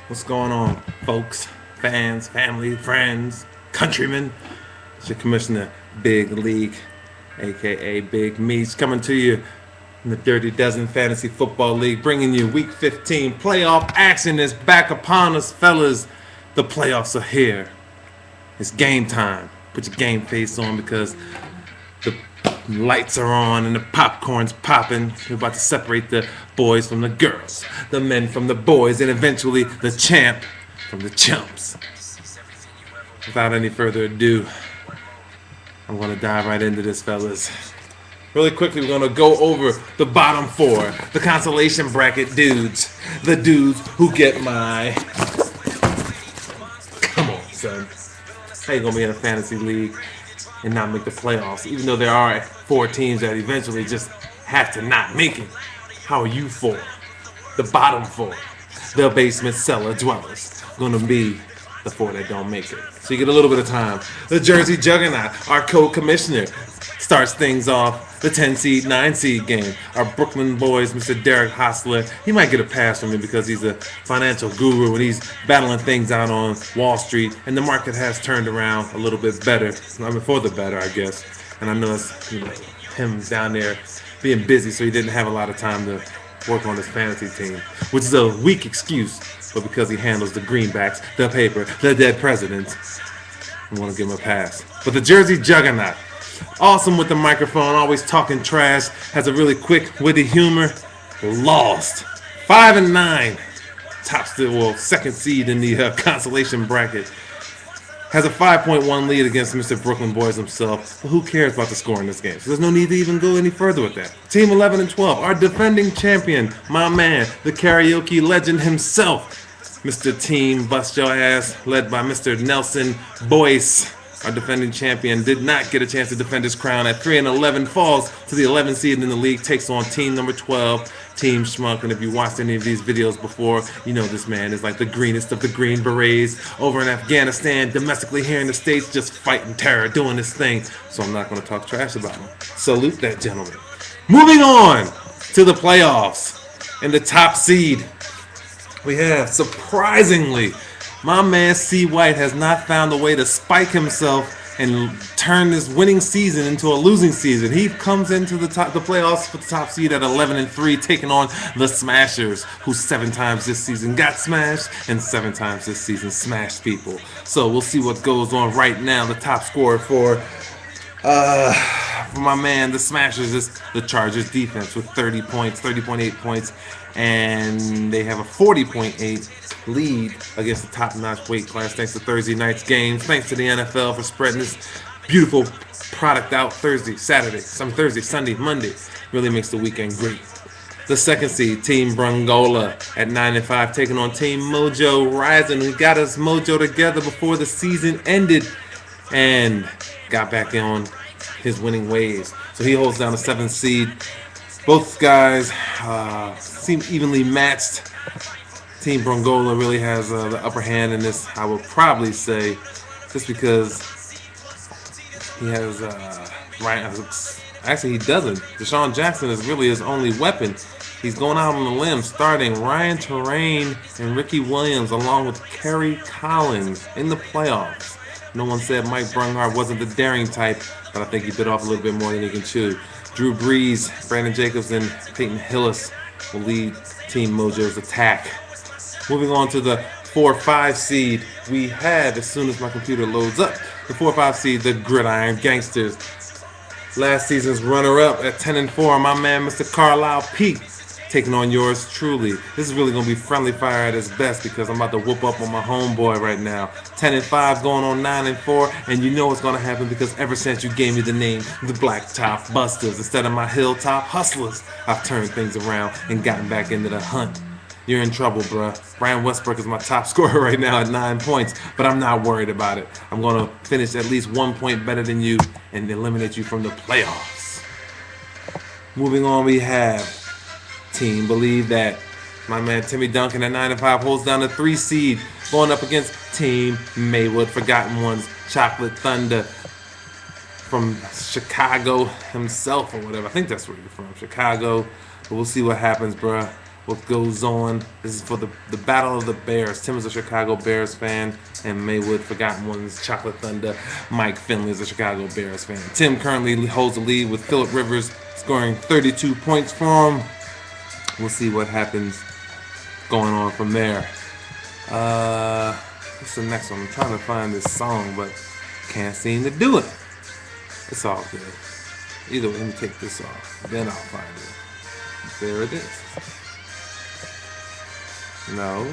What's going on, folks, fans, family, friends, countrymen? It's your Commissioner Big League, aka Big Meats, coming to you in the Dirty Dozen Fantasy Football League, bringing you Week 15 playoff action is back upon us, fellas. The playoffs are here. It's game time. Put your game face on because the lights are on and the popcorn's popping. We're about to separate the boys from the girls, the men from the boys, and eventually the champ from the chumps. Without any further ado, I'm going to dive right into this, fellas. Really quickly, we're going to go over the bottom four, the consolation bracket dudes, the dudes who get my... Come on, son. How you going to be in a fantasy league and not make the playoffs, even though there are 4 teams that eventually just have to not make it? How are you 4? The bottom 4, the basement cellar dwellers, gonna be the 4 that don't make it. So you get a little bit of time. The Jersey Juggernaut, our co-commissioner, starts things off the 10 seed, 9 seed game. Our Brooklyn boys, Mr. Derek Hostler, he might get a pass from me because he's a financial guru and he's battling things out on Wall Street, and the market has turned around a little bit better. I mean, for the better, I guess. And I know it's, him down there being busy, so he didn't have a lot of time to work on his fantasy team, which is a weak excuse, but because he handles the greenbacks, the paper, the dead presidents, I want to give him a pass. But the Jersey Juggernaut, awesome with the microphone, always talking trash, has a really quick, witty humor, lost. 5-9, tops the second seed in the consolation bracket. Has a 5.1 lead against Mr. Brooklyn Boys himself. But who cares about the score in this game? So there's no need to even go any further with that. Team 11 and 12, our defending champion, my man, the karaoke legend himself, Mr. Team Bust Your Ass, led by Mr. Nelson Boyce. Our defending champion did not get a chance to defend his crown at 3-11, falls to the 11th seed in the league, takes on team number 12, Team Schmuck. And if you watched any of these videos before, you know this man is like the greenest of the Green Berets over in Afghanistan, domestically here in the States, just fighting terror, doing this thing. So I'm not going to talk trash about him. Salute that gentleman. Moving on to the playoffs. In the top seed, we have, surprisingly, my man C. White has not found a way to spike himself and turn this winning season into a losing season. He comes into the playoffs for the top seed at 11-3, taking on the Smashers, who 7 times this season got smashed and 7 times this season smashed people. So we'll see what goes on right now. The top scorer for my man, the Smashers, is the Chargers defense with 30 points, 30.8 points, and they have a 40.8 lead against the top-notch weight class thanks to Thursday night's games. Thanks to the NFL for spreading this beautiful product out Thursday, Saturday, Sunday, Monday. Really makes the weekend great. The second seed, Team Brungola, at 9-5, taking on Team Mojo Rising, who got his mojo together before the season ended and got back on his winning ways. So he holds down the 7th seed. Both guys seem evenly matched. Team Brongola really has the upper hand in this, I would probably say, just because he has Ryan. Actually, he doesn't. Deshaun Jackson is really his only weapon. He's going out on the limb, starting Ryan Terrain and Ricky Williams, along with Kerry Collins in the playoffs. No one said Mike Brunhart wasn't the daring type, but I think he bit off a little bit more than he can chew. Drew Brees, Brandon Jacobs, and Peyton Hillis will lead Team Mojo's attack. Moving on to the 4-5 seed, we have, as soon as my computer loads up, the 4-5 seed, the Gridiron Gangsters. Last season's runner-up at 10-4, my man, Mr. Carlisle Pete, taking on yours truly. This is really going to be friendly fire at its best because I'm about to whoop up on my homeboy right now. 10-5 going on 9-4, and you know what's going to happen because ever since you gave me the name, the Blacktop Busters, instead of my Hilltop Hustlers, I've turned things around and gotten back into the hunt. You're in trouble, bruh. Brian Westbrook is my top scorer right now at 9 points, but I'm not worried about it. I'm going to finish at least 1 point better than you and eliminate you from the playoffs. Moving on, we have Team Believe That. My man Timmy Duncan at 9-5 holds down the 3 seed, going up against Team Maywood, Forgotten Ones, Chocolate Thunder from Chicago himself or whatever. I think that's where you're from, Chicago. But we'll see what happens, bruh. what goes on. This is for the Battle of the Bears. Tim is a Chicago Bears fan, and Maywood, Forgotten Ones, Chocolate Thunder, Mike Finley is a Chicago Bears fan. Tim currently holds the lead with Phillip Rivers scoring 32 points for him. We'll see what happens going on from there. What's the next one? I'm trying to find this song, but can't seem to do it. It's all good. Either way, let me take this off. Then I'll find it. There it is. No.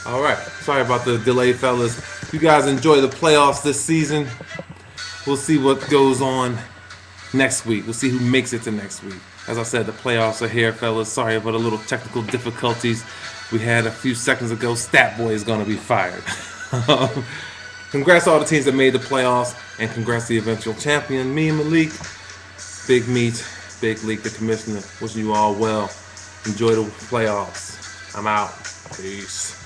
Alright. Sorry about the delay, fellas. You guys enjoy the playoffs this season. We'll see what goes on next week. We'll see who makes it to next week. As I said, the playoffs are here, fellas. Sorry about the little technical difficulties we had a few seconds ago. Stat Boy is going to be fired. Congrats to all the teams that made the playoffs, and congrats to the eventual champion, me and Malik. Big Meat, Big League, the commissioner. Wishing you all well. Enjoy the playoffs. I'm out. Peace.